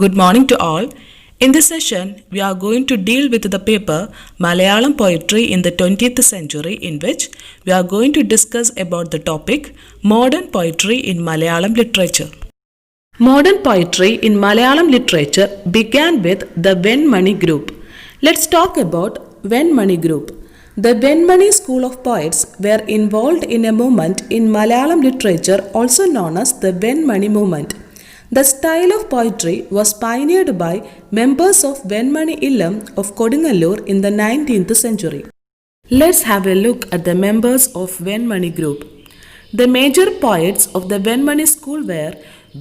Good morning to all. In this session, we are going to deal with the paper Malayalam Poetry in the 20th Century, in which we are going to discuss about the topic Modern Poetry in Malayalam Literature. Modern poetry in Malayalam literature began with the Venmani group. Let's talk about Venmani group. The Venmani school of poets were involved in a movement in Malayalam literature also known as the Venmani movement. The style of poetry was pioneered by members of Venmani Illam of Kodungallur in the 19th century. Let's have a look at the members of Venmani group. The major poets of the Venmani school were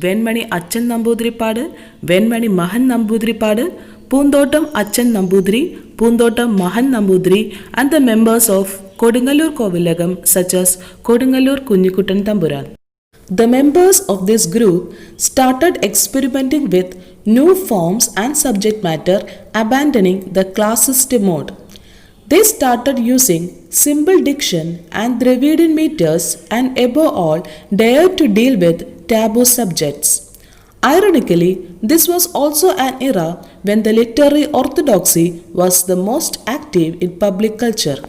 Venmani Achan Namboodiripadu, Venmani Mahan Namboodiripadu, Poonthottam Achan Namboothiri, Poonthottam Mahan Namboothiri, and the members of Kodungallur Kovilagam such as Kodungallur Kunnikuttan Thampuran. The members of this group started experimenting with new forms and subject matter, abandoning the classist mode. They started using simple diction and Dravidian meters and above all dared to deal with taboo subjects. Ironically, this was also an era when the literary orthodoxy was the most active in public culture.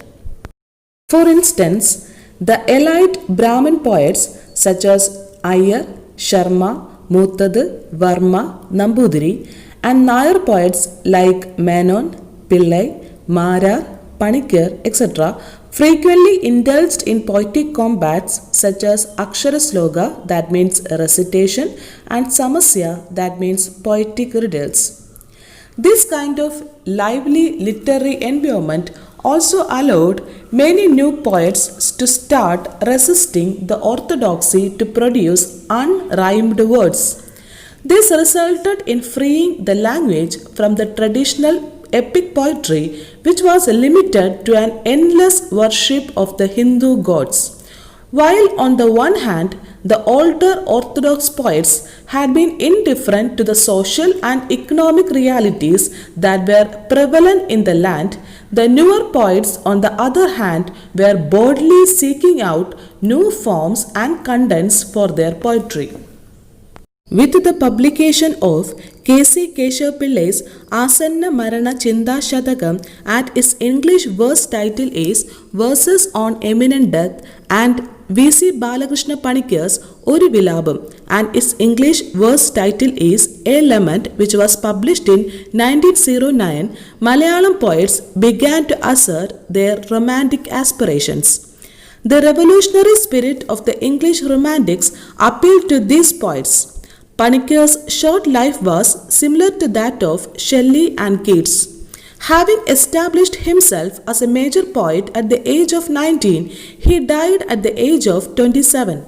For instance, the elite Brahmin poets such as Iyer, Sharma, Moothadu, Varma, Namboothiri, and Nair poets like Menon, Pillai, Marar, Panikkar, etc. frequently indulged in poetic combats such as Akshara Sloka, that means recitation, and Samasya, that means poetic riddles. This kind of lively literary environment also allowed many new poets to start resisting the orthodoxy to produce unrhymed words. This resulted in freeing the language from the traditional epic poetry, which was limited to an endless worship of the Hindu gods. While on the one hand, the older orthodox poets had been indifferent to the social and economic realities that were prevalent in the land, the newer poets, on the other hand, were boldly seeking out new forms and contents for their poetry. With the publication of K.C. Keshav Pillai's Asanna Marana Chinda Shatakam at its English verse title is Verses on Imminent Death, and V.C. Balakrishna Panikkar's Oru Vilapam and its English verse title is A Lament, which was published in 1909, Malayalam poets began to assert their romantic aspirations. The revolutionary spirit of the English Romantics appealed to these poets. Panikkar's short life was similar to that of Shelley and Keats. Having established himself as a major poet at the age of 19, he died at the age of 27.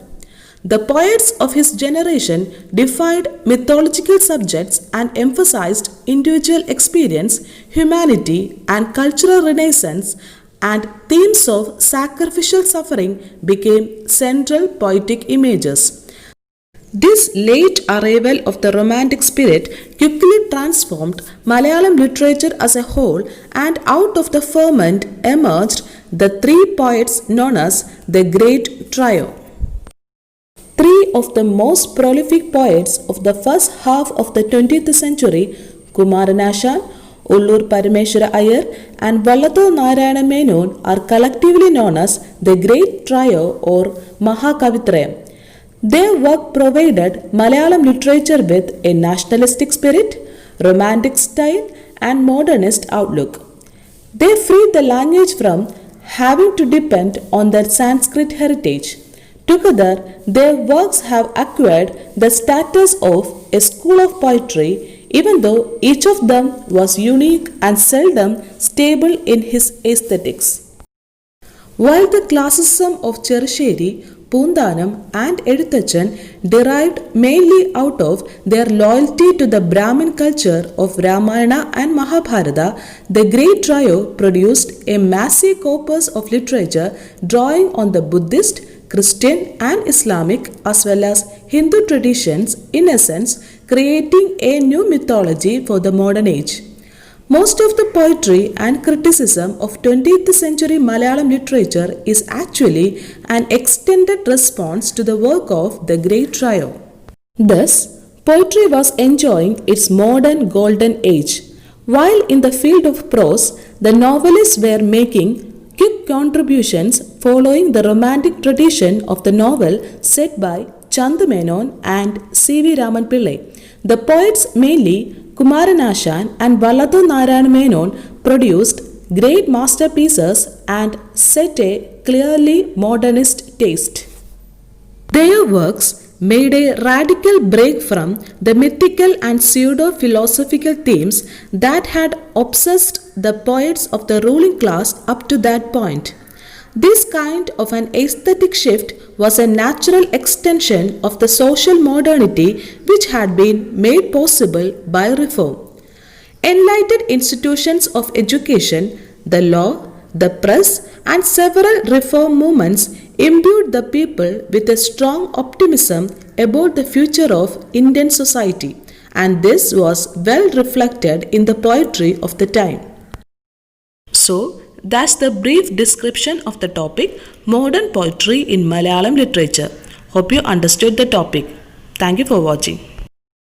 The poets of his generation defied mythological subjects and emphasized individual experience, humanity, and cultural renaissance, and themes of sacrificial suffering became central poetic images. This late arrival of the romantic spirit quickly transformed Malayalam literature as a whole, and out of the ferment emerged the three poets known as the Great Trio. Three of the most prolific poets of the first half of the 20th century, Kumaranashan, Ullur Parameshwara Iyer, and Vallathu Narayana Menon, are collectively known as the Great Trio or Mahakavitrayam. Their work provided Malayalam literature with a nationalistic spirit, romantic style, and modernist outlook. They freed the language from having to depend on their Sanskrit heritage. Together, their works have acquired the status of a school of poetry, even though each of them was unique and seldom stable in his aesthetics. While the classicism of Cherisheri, Poondanam, and Eduthachan derived mainly out of their loyalty to the Brahmin culture of Ramayana and Mahabharata, the Great Trio produced a massive corpus of literature drawing on the Buddhist, Christian, and Islamic as well as Hindu traditions, in essence creating a new mythology for the modern age. Most of the poetry and criticism of 20th century Malayalam literature is actually an extended response to the work of the Great Trio. Thus, Poetry was enjoying its modern golden age. While in the field of prose, the novelists were making quick contributions following the romantic tradition of the novel set by Chandu Menon and C.V. Raman Pillai. The poets, mainly Kumaranashan and Valladu Narayan Menon, produced great masterpieces and set a clearly modernist taste. Their works made a radical break from the mythical and pseudo-philosophical themes that had obsessed the poets of the ruling class up to that point. This kind of an aesthetic shift was a natural extension of the social modernity which had been made possible by reform. Enlightened institutions of education, the law, the press, and several reform movements imbued the people with a strong optimism about the future of Indian society, and this was well reflected in the poetry of the time. So, that's the brief description of the topic Modern Poetry in Malayalam Literature. Hope you understood the topic. Thank you for watching.